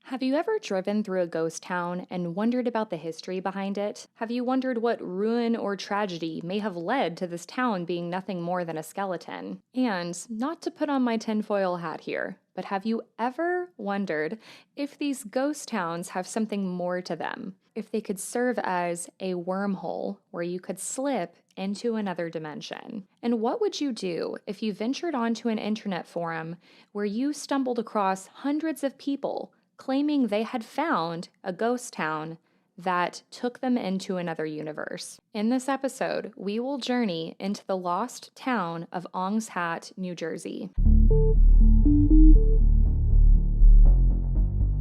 Have you ever driven through a ghost town and wondered about the history behind it? Have you wondered what ruin or tragedy may have led to this town being nothing more than a skeleton? And not to put on my tinfoil hat here, but have you ever wondered if these ghost towns have something more to them? If they could serve as a wormhole where you could slip into another dimension? And what would you do if you ventured onto an internet forum where you stumbled across hundreds of people claiming they had found a ghost town that took them into another universe? In this episode, we will journey into the lost town of Ong's Hat, New Jersey.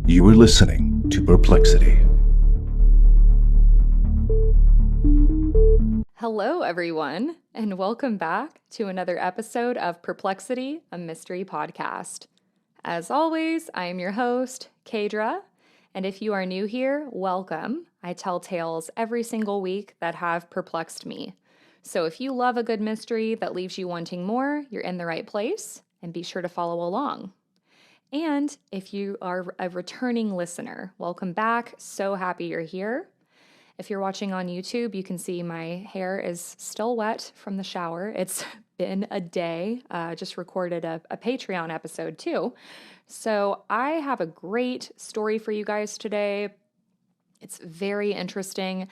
You are listening to Perplexity. Hello, everyone, and welcome back to another episode of Perplexity, a mystery podcast. As always, I am your host, Kadra, and if you are new here, welcome. I tell tales every single week that have perplexed me. So if you love a good mystery that leaves you wanting more, you're in the right place, and be sure to follow along. And if you are a returning listener, welcome back. So happy you're here. If you're watching on YouTube, you can see my hair is still wet from the shower. It's been a day. Just recorded a Patreon episode too. So I have a great story for you guys today. It's very interesting.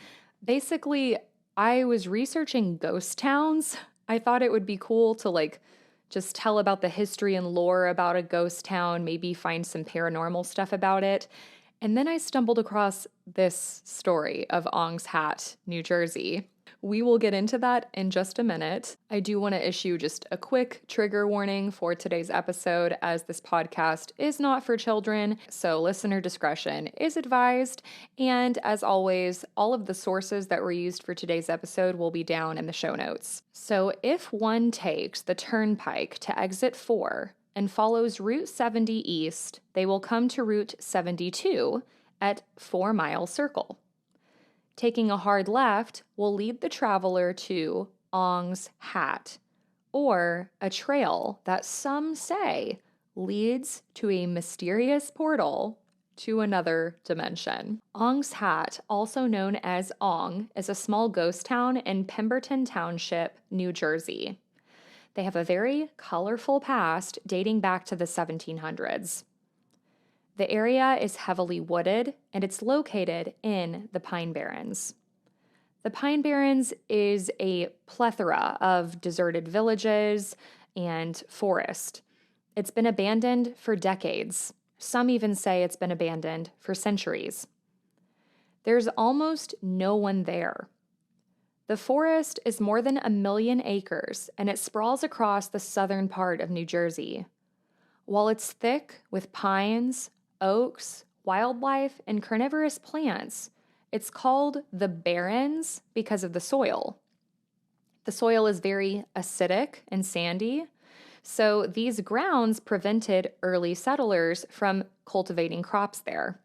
Basically, I was researching ghost towns. I thought it would be cool to just tell about the history and lore about a ghost town, maybe find some paranormal stuff about it. And then I stumbled across this story of Ong's Hat, New Jersey. We will get into that in just a minute. I do want to issue just a quick trigger warning for today's episode, as this podcast is not for children, so listener discretion is advised. And as always, all of the sources that were used for today's episode will be down in the show notes. So if one takes the turnpike to exit 4, and follows Route 70 east, they will come to Route 72 at 4 Mile Circle. Taking a hard left will lead the traveler to Ong's Hat, or a trail that some say leads to a mysterious portal to another dimension. Ong's Hat, also known as Ong, is a small ghost town in Pemberton Township, New Jersey. They have a very colorful past dating back to the 1700s. The area is heavily wooded, and it's located in the Pine Barrens. The Pine Barrens is a plethora of deserted villages and forest. It's been abandoned for decades. Some even say it's been abandoned for centuries. There's almost no one there. The forest is more than 1 million acres, and it sprawls across the southern part of New Jersey. While it's thick with pines, oaks, wildlife, and carnivorous plants, it's called the barrens because of the soil. The soil is very acidic and sandy, so these grounds prevented early settlers from cultivating crops there.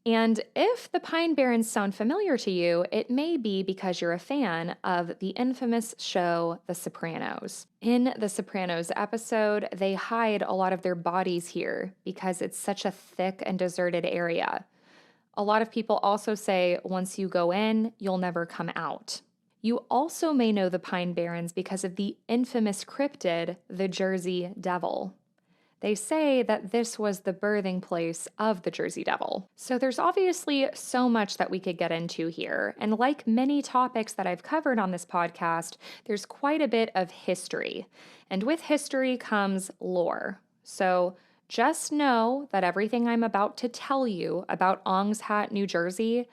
And if the Pine Barrens sound familiar to you, it may be because you're a fan of the infamous show The Sopranos. In The Sopranos episode, they hide a lot of their bodies here because it's such a thick and deserted area. A lot of people also say once you go in, you'll never come out. You also may know the Pine Barrens because of the infamous cryptid, the Jersey Devil. They say that this was the birthing place of the Jersey Devil. So there's obviously so much that we could get into here. And like many topics that I've covered on this podcast, there's quite a bit of history. And with history comes lore. So just know that everything I'm about to tell you about Ong's Hat, New Jersey,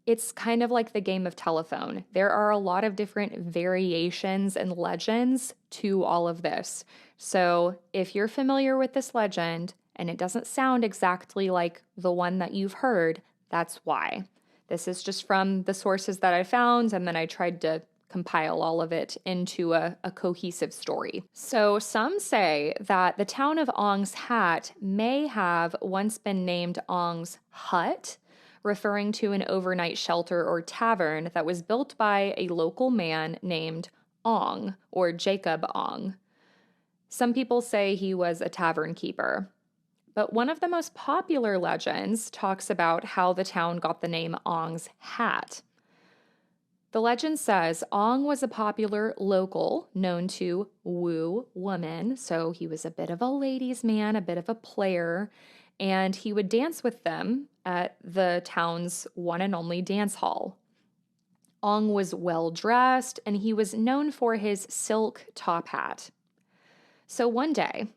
it's kind of like the game of telephone. There are a lot of different variations and legends to all of this. So if you're familiar with this legend and it doesn't sound exactly like the one that you've heard, that's why. This is just from the sources that I found, and then I tried to compile all of it into a cohesive story. So some say that the town of Ong's Hat may have once been named Ong's Hut, referring to an overnight shelter or tavern that was built by a local man named Ong, or Jacob Ong. Some people say he was a tavern keeper. But one of the most popular legends talks about how the town got the name Ong's Hat. The legend says Ong was a popular local known to woo women, so he was a bit of a ladies' man, a bit of a player, and he would dance with them at the town's one and only dance hall. Ong was well dressed, and he was known for his silk top hat. So one day,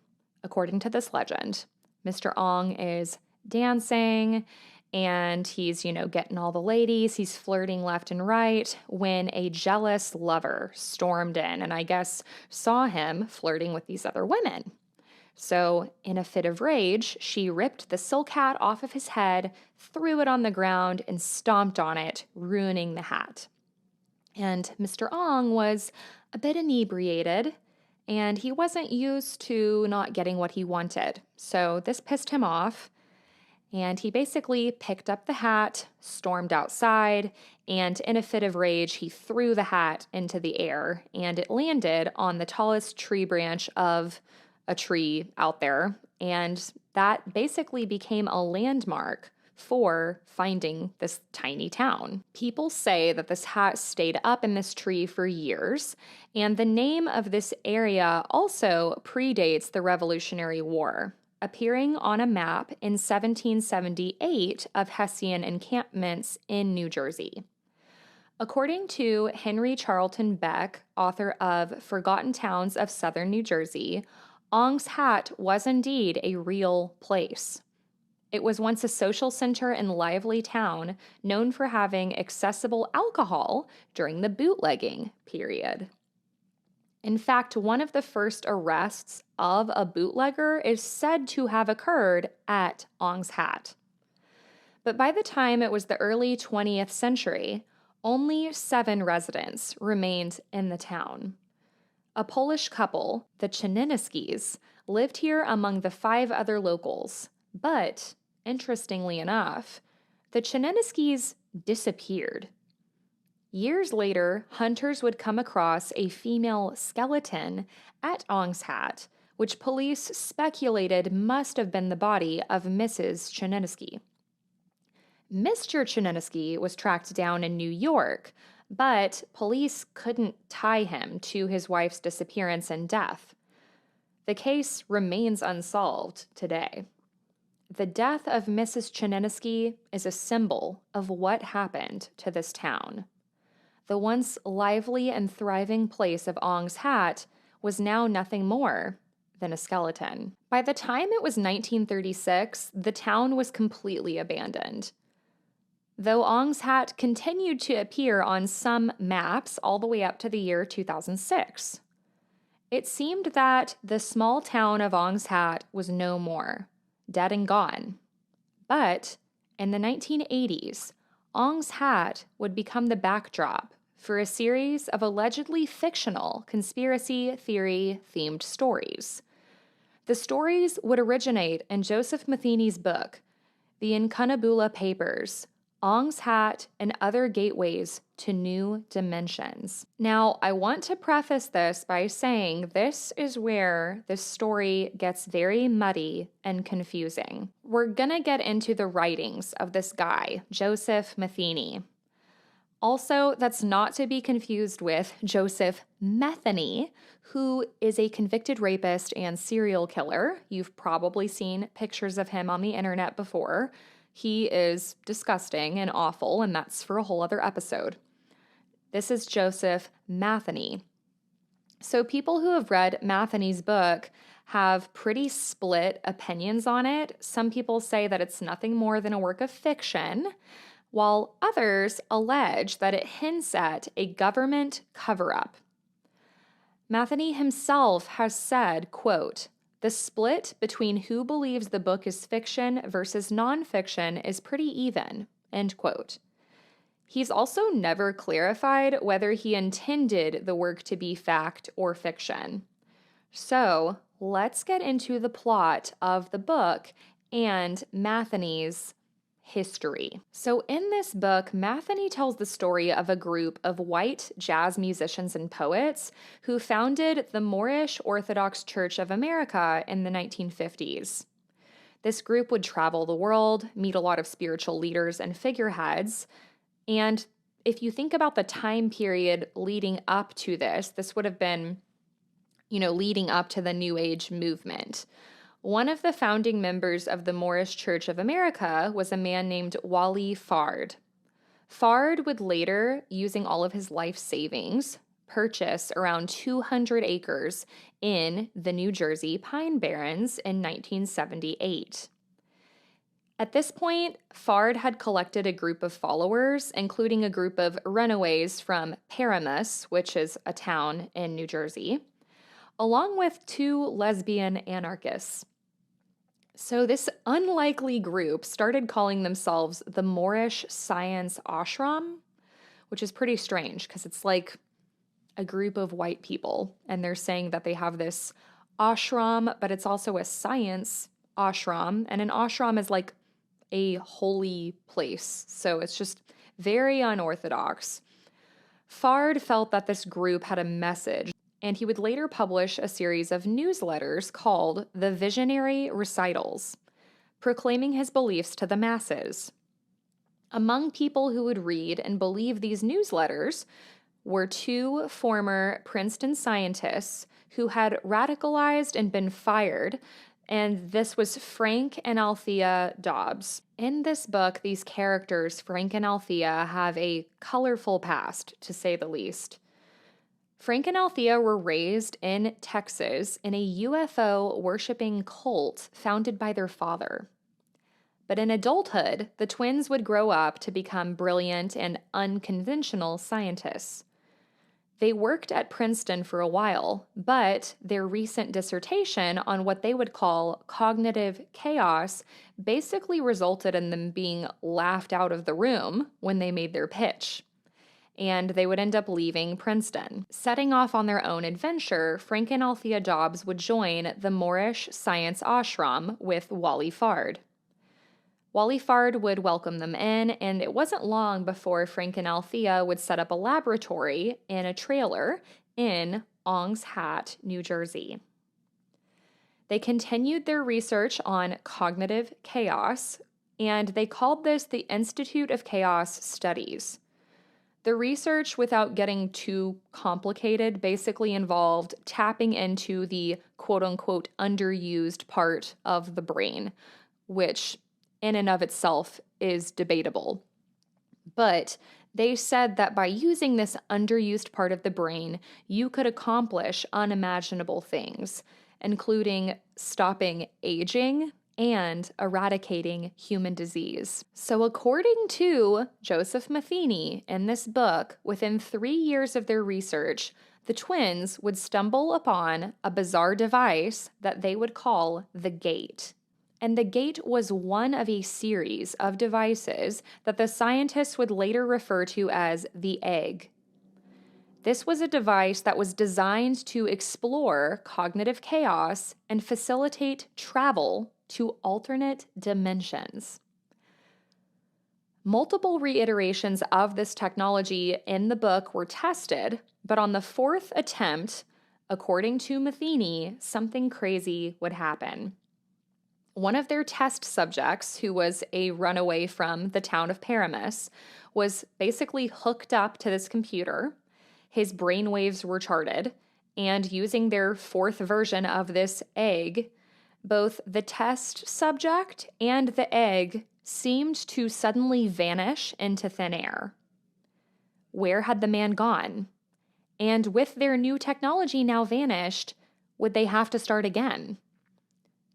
according to this legend, Mr. Ong is dancing and he's, getting all the ladies. He's flirting left and right when a jealous lover stormed in and I guess saw him flirting with these other women. So, in a fit of rage, she ripped the silk hat off of his head, threw it on the ground, and stomped on it, ruining the hat. And Mr. Ong was a bit inebriated, and he wasn't used to not getting what he wanted. So this pissed him off, and he basically picked up the hat, stormed outside, and in a fit of rage, he threw the hat into the air, and it landed on the tallest tree branch of a tree out there, and that basically became a landmark for finding this tiny town. People say that this hat stayed up in this tree for years, and the name of this area also predates the Revolutionary War, appearing on a map in 1778 of Hessian encampments in New Jersey. According to Henry Charlton Beck, author of Forgotten Towns of Southern New Jersey, Ong's Hat was indeed a real place. It was once a social center and lively town known for having accessible alcohol during the bootlegging period. In fact, one of the first arrests of a bootlegger is said to have occurred at Ong's Hat. But by the time it was the early 20th century, only 7 residents remained in the town. A Polish couple, the Chiniskis, lived here among the 5 other locals. But, interestingly enough, the Chiniskis disappeared. Years later, hunters would come across a female skeleton at Ong's Hat, which police speculated must have been the body of Mrs. Chiniski. Mr. Chiniski was tracked down in New York, but police couldn't tie him to his wife's disappearance and death. The case remains unsolved today. The death of Mrs. Chiniski is a symbol of what happened to this town. The once lively and thriving place of Ong's Hat was now nothing more than a skeleton. By the time it was 1936, the town was completely abandoned. Though Ong's Hat continued to appear on some maps all the way up to the year 2006. It seemed that the small town of Ong's Hat was no more, dead and gone. But in the 1980s, Ong's Hat would become the backdrop for a series of allegedly fictional conspiracy theory-themed stories. The stories would originate in Joseph Matheny's book, The Incunabula Papers, Ong's Hat, and Other Gateways to New Dimensions. Now, I want to preface this by saying this is where this story gets very muddy and confusing. We're gonna get into the writings of this guy, Joseph Matheny. Also, that's not to be confused with Joseph Metheny, who is a convicted rapist and serial killer. You've probably seen pictures of him on the internet before. He is disgusting and awful, and that's for a whole other episode. This is Joseph Matheny. So people who have read Matheny's book have pretty split opinions on it. Some people say that it's nothing more than a work of fiction, while others allege that it hints at a government cover-up. Matheny himself has said, quote, "The split between who believes the book is fiction versus nonfiction is pretty even," end quote. He's also never clarified whether he intended the work to be fact or fiction. So, let's get into the plot of the book and Matheny's history. So in this book, Matheny tells the story of a group of white jazz musicians and poets who founded the Moorish Orthodox Church of America in the 1950s. This group would travel the world, meet a lot of spiritual leaders and figureheads. And if you think about the time period leading up to this, this would have been, leading up to the New Age movement. One of the founding members of the Moorish Church of America was a man named Wally Fard. Fard would later, using all of his life savings, purchase around 200 acres in the New Jersey Pine Barrens in 1978. At this point, Fard had collected a group of followers, including a group of runaways from Paramus, which is a town in New Jersey, along with 2 lesbian anarchists. So this unlikely group started calling themselves the Moorish Science Ashram, which is pretty strange because it's like a group of white people, and they're saying that they have this ashram, but it's also a science ashram, and an ashram is like a holy place, so it's just very unorthodox. Fard felt that this group had a message, and he would later publish a series of newsletters called the Visionary Recitals, proclaiming his beliefs to the masses. Among people who would read and believe these newsletters were 2 former Princeton scientists who had radicalized and been fired, and this was Frank and Althea Dobbs. In this book, these characters, Frank and Althea, have a colorful past, to say the least. Frank and Althea were raised in Texas in a UFO-worshipping cult founded by their father. But in adulthood, the twins would grow up to become brilliant and unconventional scientists. They worked at Princeton for a while, but their recent dissertation on what they would call cognitive chaos basically resulted in them being laughed out of the room when they made their pitch. And they would end up leaving Princeton. Setting off on their own adventure, Frank and Althea Dobbs would join the Moorish Science Ashram with Wally Fard. Wally Fard would welcome them in, and it wasn't long before Frank and Althea would set up a laboratory in a trailer in Ong's Hat, New Jersey. They continued their research on cognitive chaos, and they called this the Institute of Chaos Studies. The research, without getting too complicated, basically involved tapping into the quote-unquote underused part of the brain, which in and of itself is debatable. But they said that by using this underused part of the brain, you could accomplish unimaginable things, including stopping aging and eradicating human disease. So according to Joseph Matheny in this book, within 3 years of their research, the twins would stumble upon a bizarre device that they would call the gate. And the gate was one of a series of devices that the scientists would later refer to as the egg. This was a device that was designed to explore cognitive chaos and facilitate travel to alternate dimensions. Multiple reiterations of this technology in the book were tested, but on the 4th attempt, according to Matheny, something crazy would happen. One of their test subjects, who was a runaway from the town of Paramus, was basically hooked up to this computer. His brainwaves were charted, and using their 4th version of this egg, both the test subject and the egg seemed to suddenly vanish into thin air. Where had the man gone? And with their new technology now vanished, would they have to start again?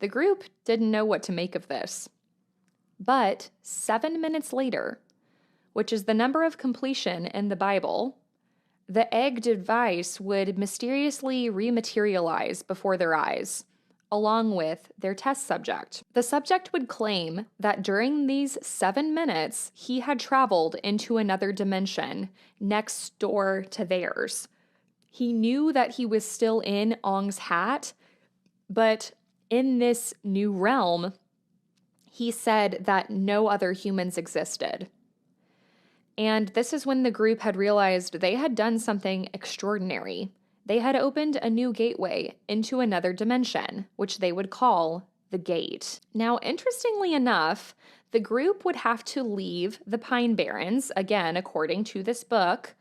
The group didn't know what to make of this. But 7 minutes later, which is the number of completion in the Bible, the egg device would mysteriously rematerialize before their eyes, along with their test subject. The subject would claim that during these 7 minutes, he had traveled into another dimension next door to theirs. He knew that he was still in Ong's Hat, but in this new realm, he said that no other humans existed. And this is when the group had realized they had done something extraordinary. They had opened a new gateway into another dimension, which they would call the gate. Now, interestingly enough, the group would have to leave the Pine Barrens, again, according to this book,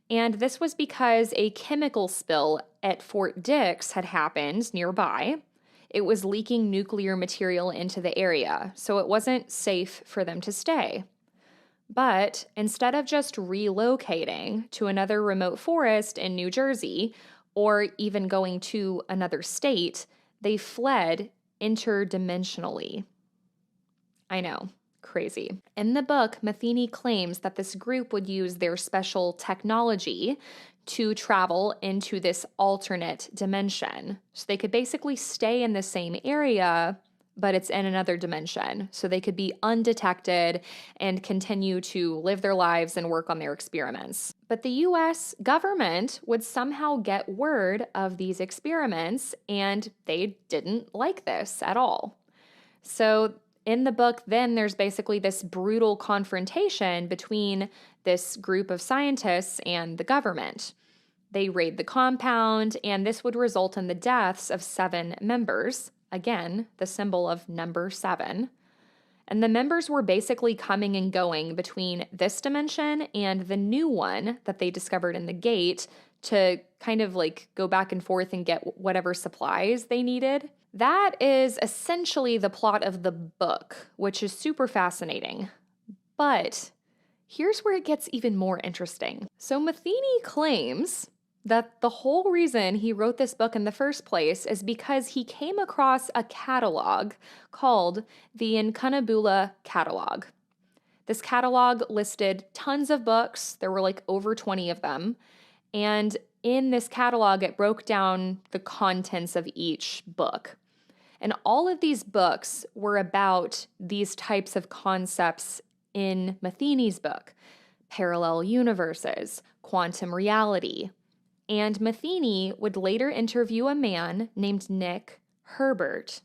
and this was because a chemical spill at Fort Dix had happened nearby. It was leaking nuclear material into the area, so it wasn't safe for them to stay. But instead of just relocating to another remote forest in New Jersey, or even going to another state, they fled interdimensionally. I know, crazy. In the book, Matheny claims that this group would use their special technology to travel into this alternate dimension. So they could basically stay in the same area, but it's in another dimension. So they could be undetected and continue to live their lives and work on their experiments. But the US government would somehow get word of these experiments, and they didn't like this at all. So in the book, then there's basically this brutal confrontation between this group of scientists and the government. They raid the compound, and this would result in the deaths of 7 members. Again, the symbol of number 7. And the members were basically coming and going between this dimension and the new one that they discovered in the gate to kind of like go back and forth and get whatever supplies they needed. That is essentially the plot of the book, which is super fascinating. But here's where it gets even more interesting. So Matheny claims that the whole reason he wrote this book in the first place is because he came across a catalog called the Incunabula catalog. This catalog listed tons of books. There were like over 20 of them. And in this catalog, it broke down the contents of each book. And all of these books were about these types of concepts in Matheny's book: parallel universes, quantum reality. And Matheny would later interview a man named Nick Herbert.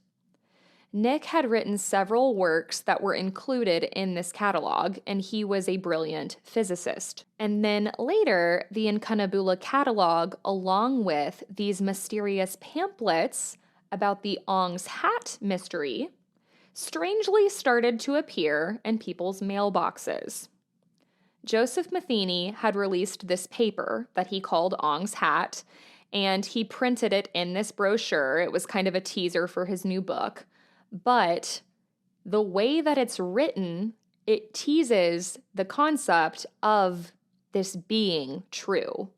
Nick had written several works that were included in this catalog, and he was a brilliant physicist. And then later, the Incunabula catalog, along with these mysterious pamphlets about the Ong's Hat mystery, strangely started to appear in people's mailboxes. Joseph Matheny had released this paper that he called Ong's Hat, and he printed it in this brochure. It was kind of a teaser for his new book. But the way that it's written, it teases the concept of this being true.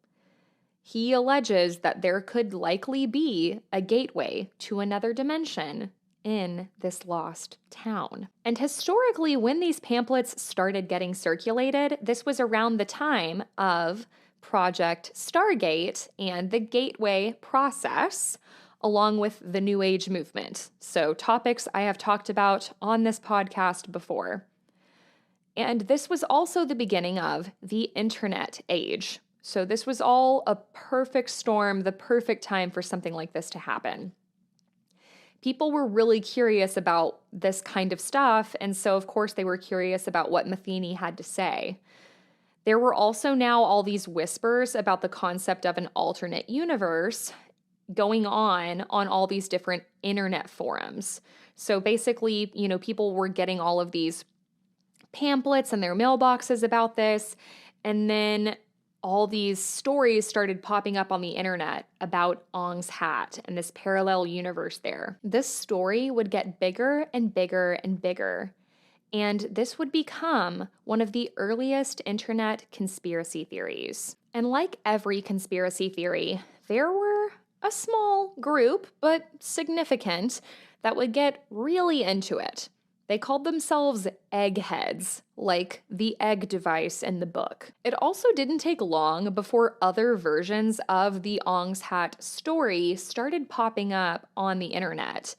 He alleges that there could likely be a gateway to another dimension in this lost town. And historically, when these pamphlets started getting circulated, this was around the time of Project Stargate and the Gateway process, along with the New Age movement. So topics I have talked about on this podcast before. And this was also the beginning of the internet age. So this was all a perfect storm, the perfect time for something like this to happen. People were really curious about this kind of stuff, and so of course they were curious about what Matheny had to say. There were also now all these whispers about the concept of an alternate universe going on all these different internet forums. So basically, people were getting all of these pamphlets in their mailboxes about this, and then all these stories started popping up on the internet about Ong's Hat and this parallel universe there. This story would get bigger and bigger and bigger, and this would become one of the earliest internet conspiracy theories. And like every conspiracy theory, there were a small group, but significant, that would get really into it. They called themselves eggheads, like the egg device in the book. It also didn't take long before other versions of the Ong's Hat story started popping up on the internet.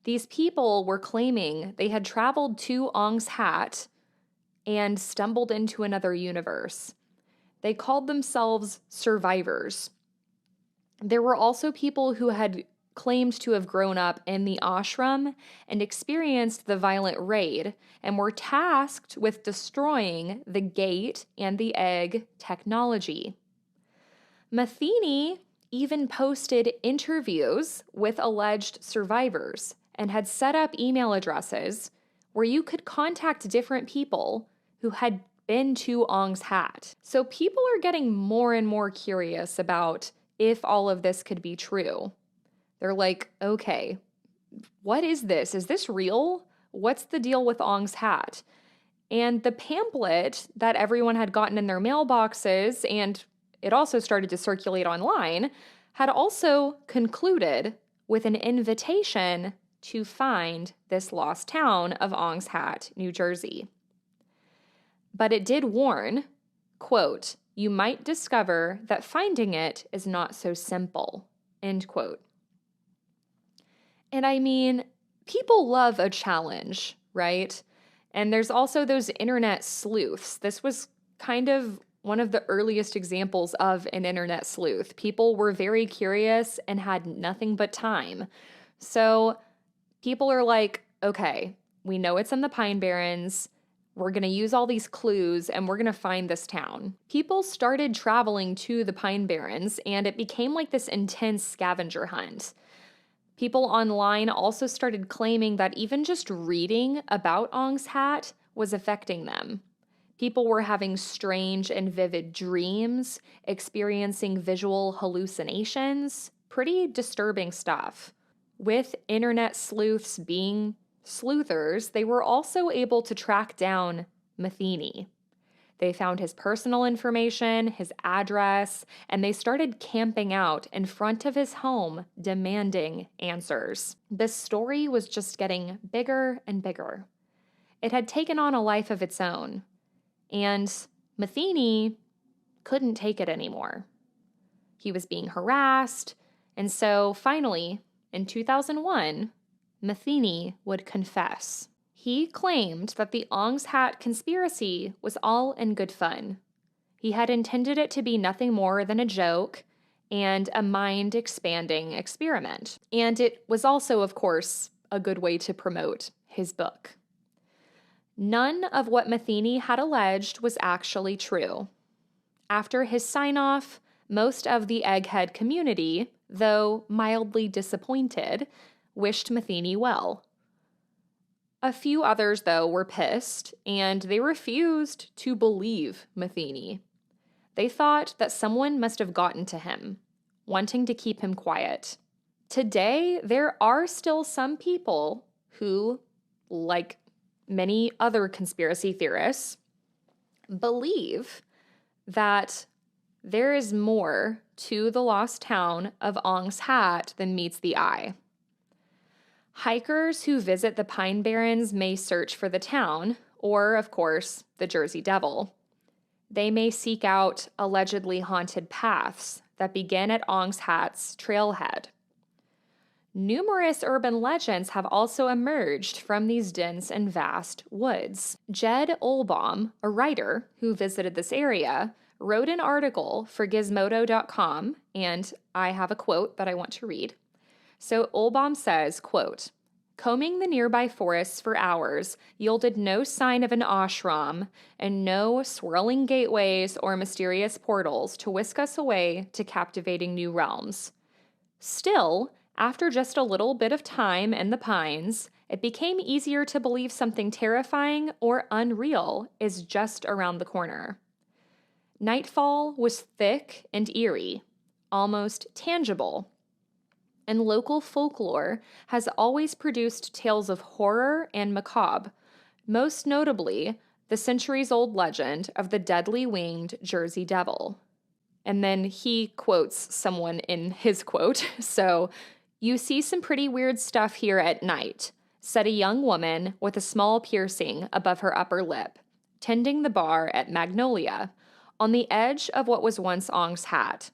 These people were claiming they had traveled to Ong's Hat and stumbled into another universe. They called themselves survivors. There were also people who had claimed to have grown up in the ashram and experienced the violent raid and were tasked with destroying the gate and the egg technology. Matheny even posted interviews with alleged survivors, and had set up email addresses where you could contact different people who had been to Ong's Hat. So people are getting more and more curious about if all of this could be true. They're like, okay, what is this? Is this real? What's the deal with Ong's Hat? And the pamphlet that everyone had gotten in their mailboxes, and it also started to circulate online, had also concluded with an invitation to find this lost town of Ong's Hat, New Jersey. But it did warn, quote, "You might discover that finding it is not so simple," end quote. And I mean, people love a challenge, right? And there's also those internet sleuths. This was kind of one of the earliest examples of an internet sleuth. People were very curious and had nothing but time. So people are like, okay, we know it's in the Pine Barrens. We're going to use all these clues and we're going to find this town. People started traveling to the Pine Barrens and it became like this intense scavenger hunt. People online also started claiming that even just reading about Ong's Hat was affecting them. People were having strange and vivid dreams, experiencing visual hallucinations, pretty disturbing stuff. With internet sleuths being sleuthers, they were also able to track down Matheny. They found his personal information, his address, and they started camping out in front of his home, demanding answers. This story was just getting bigger and bigger. It had taken on a life of its own, and Matheny couldn't take it anymore. He was being harassed, and so finally, in 2001, Matheny would confess. He claimed that the Ong's Hat conspiracy was all in good fun. He had intended it to be nothing more than a joke and a mind-expanding experiment. And it was also, of course, a good way to promote his book. None of what Matheny had alleged was actually true. After his sign-off, most of the egghead community, though mildly disappointed, wished Matheny well. A few others, though, were pissed, and they refused to believe Matheny. They thought that someone must have gotten to him, wanting to keep him quiet. Today, there are still some people who, like many other conspiracy theorists, believe that there is more to the lost town of Ong's Hat than meets the eye. Hikers who visit the Pine Barrens may search for the town, or, of course, the Jersey Devil. They may seek out allegedly haunted paths that begin at Ong's Hat's trailhead. Numerous urban legends have also emerged from these dense and vast woods. Jed Olbaum, a writer who visited this area, wrote an article for Gizmodo.com, and I have a quote that I want to read. So Olbaum says, quote, "Combing the nearby forests for hours yielded no sign of an ashram and no swirling gateways or mysterious portals to whisk us away to captivating new realms. Still, after just a little bit of time in the pines, it became easier to believe something terrifying or unreal is just around the corner. Nightfall was thick and eerie, almost tangible. And local folklore has always produced tales of horror and macabre, most notably the centuries-old legend of the deadly winged Jersey Devil." And then he quotes someone in his quote, so, "You see some pretty weird stuff here at night," said a young woman with a small piercing above her upper lip, tending the bar at Magnolia, on the edge of what was once Ong's Hat.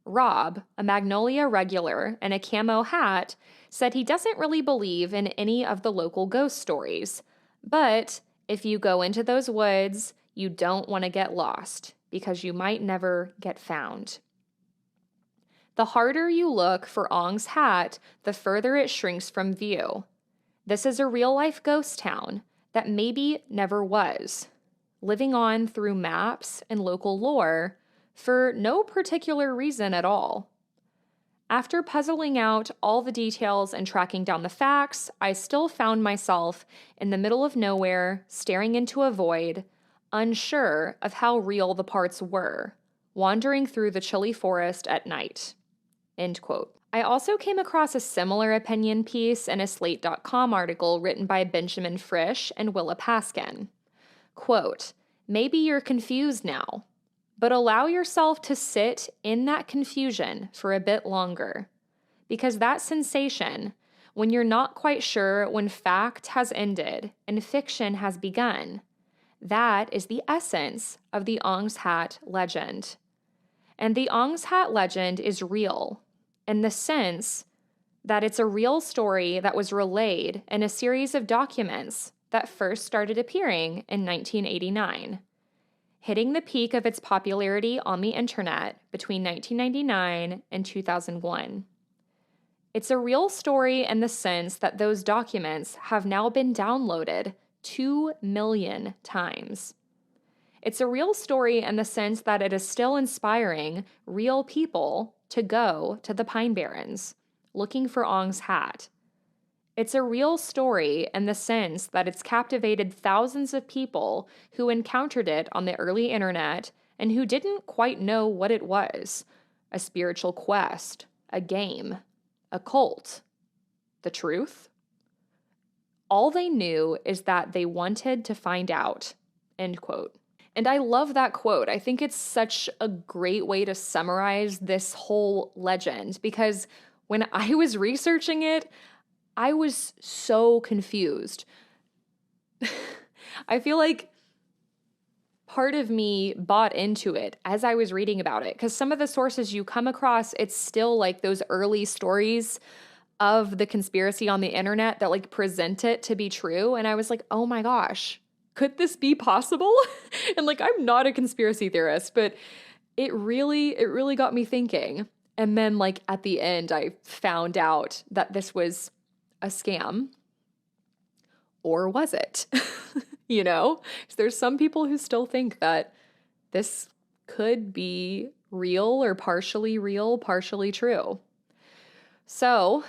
Rob, a Magnolia regular in a camo hat, said he doesn't really believe in any of the local ghost stories, but if you go into those woods, you don't want to get lost because you might never get found. The harder you look for Ong's Hat, the further it shrinks from view. This is a real-life ghost town that maybe never was, living on through maps and local lore for no particular reason at all. After puzzling out all the details and tracking down the facts, I still found myself in the middle of nowhere, staring into a void, unsure of how real the parts were, wandering through the chilly forest at night." End quote. I also came across a similar opinion piece in a Slate.com article written by Benjamin Frisch and Willa Paskin. Quote, "Maybe you're confused now, but allow yourself to sit in that confusion for a bit longer. Because that sensation, when you're not quite sure when fact has ended and fiction has begun, that is the essence of the Ong's Hat legend. And the Ong's Hat legend is real in the sense that it's a real story that was relayed in a series of documents that first started appearing in 1989. Hitting the peak of its popularity on the internet between 1999 and 2001. It's a real story in the sense that those documents have now been downloaded 2 million times. It's a real story in the sense that it is still inspiring real people to go to the Pine Barrens, looking for Ong's Hat. It's a real story in the sense that it's captivated thousands of people who encountered it on the early internet and who didn't quite know what it was: a spiritual quest, a game, a cult, the truth. All they knew is that they wanted to find out." End quote. And I love that quote. I think it's such a great way to summarize this whole legend, because when I was researching it, I was so confused. I feel like part of me bought into it as I was reading about it, because some of the sources you come across, it's still like those early stories of the conspiracy on the internet that like present it to be true. And I was like, oh my gosh, could this be possible? And like, I'm not a conspiracy theorist, but it really got me thinking. And then like at the end, I found out that this was a scam. Or was it? You know, so there's some people who still think that this could be real or partially real, partially true. So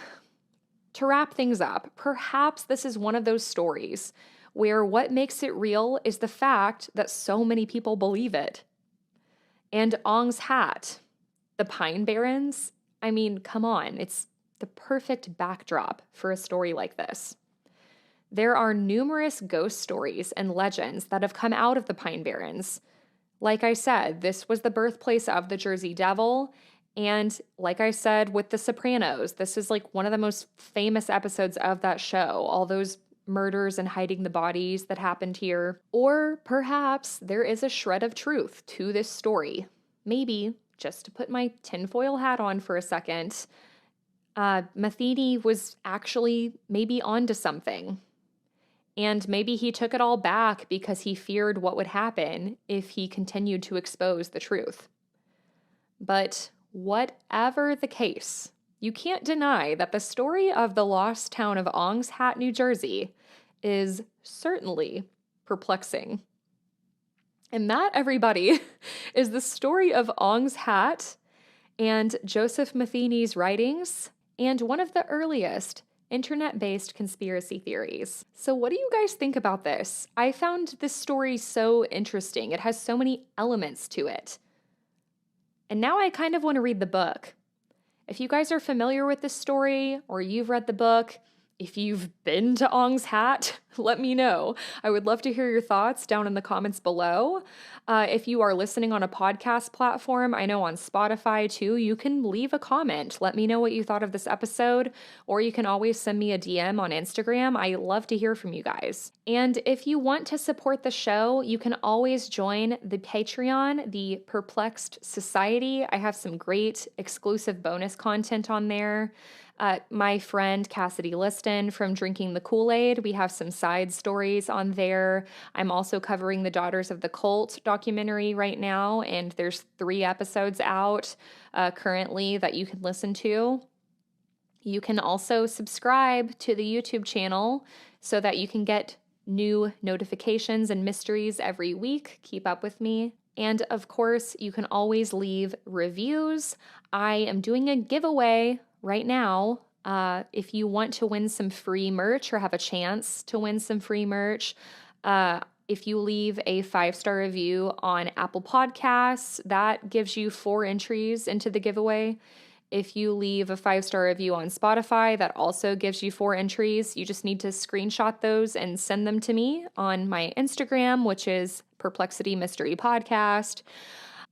to wrap things up, perhaps this is one of those stories where what makes it real is the fact that so many people believe it. And Ong's Hat, the Pine Barrens, I mean, come on, it's the perfect backdrop for a story like this. There are numerous ghost stories and legends that have come out of the Pine Barrens. Like I said, this was the birthplace of the Jersey Devil. And like I said with The Sopranos, this is like one of the most famous episodes of that show. All those murders and hiding the bodies that happened here. Or perhaps there is a shred of truth to this story. Maybe, just to put my tinfoil hat on for a second, Matheny was actually maybe onto something. And maybe he took it all back because he feared what would happen if he continued to expose the truth. But whatever the case, you can't deny that the story of the lost town of Ong's Hat, New Jersey, is certainly perplexing. And that, everybody, is the story of Ong's Hat and Joseph Matheny's writings, and one of the earliest internet-based conspiracy theories. So what do you guys think about this? I found this story so interesting. It has so many elements to it. And now I kind of want to read the book. If you guys are familiar with this story, or you've read the book, if you've been to Ong's Hat, let me know. I would love to hear your thoughts down in the comments below. If you are listening on a podcast platform, I know on Spotify too, you can leave a comment. Let me know what you thought of this episode, or you can always send me a DM on Instagram. I love to hear from you guys. And if you want to support the show, you can always join the Patreon, the Perplexed Society. I have some great exclusive bonus content on there. My friend Cassidy Liston from Drinking the Kool-Aid, we have some side stories on there. I'm also covering the Daughters of the Cult documentary right now, and there's 3 episodes out currently that you can listen to. You can also subscribe to the YouTube channel so that you can get new notifications and mysteries every week. Keep up with me. And of course, you can always leave reviews. I am doing a giveaway right now. If you want to win some free merch or have a chance to win some free merch, if you leave a 5-star review on Apple Podcasts, that gives you 4 entries into the giveaway. If you leave a 5-star review on Spotify, that also gives you 4 entries. You just need to screenshot those and send them to me on my Instagram, which is Perplexity Mystery Podcast.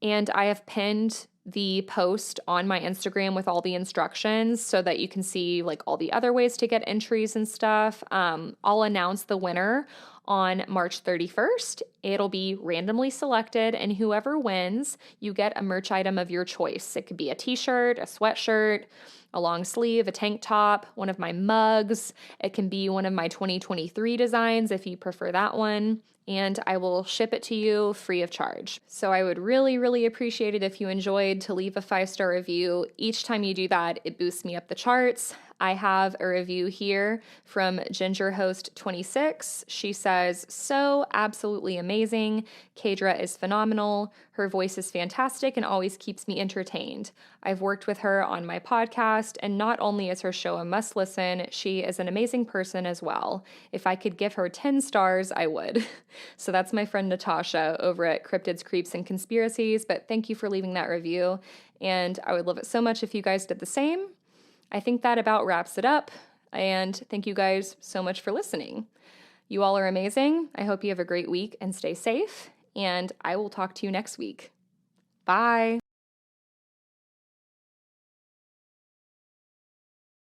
And I have pinned the post on my Instagram with all the instructions so that you can see like all the other ways to get entries and stuff. I'll announce the winner on March 31st. It'll be randomly selected, and whoever wins, you get a merch item of your choice. It could be a t-shirt, a sweatshirt, a long sleeve, a tank top, one of my mugs. It can be one of my 2023 designs if you prefer that one. And I will ship it to you free of charge. So I would really, really appreciate it if you enjoyed to leave a 5-star review. Each time you do that, it boosts me up the charts. I have a review here from GingerHost26. She says, so absolutely amazing. Kadra is phenomenal. Her voice is fantastic and always keeps me entertained. I've worked with her on my podcast, and not only is her show a must listen, she is an amazing person as well. If I could give her 10 stars, I would. So that's my friend Natasha over at Cryptids, Creeps, and Conspiracies, but thank you for leaving that review, and I would love it so much if you guys did the same. I think that about wraps it up, and thank you guys so much for listening. You all are amazing. I hope you have a great week and stay safe, and I will talk to you next week. Bye.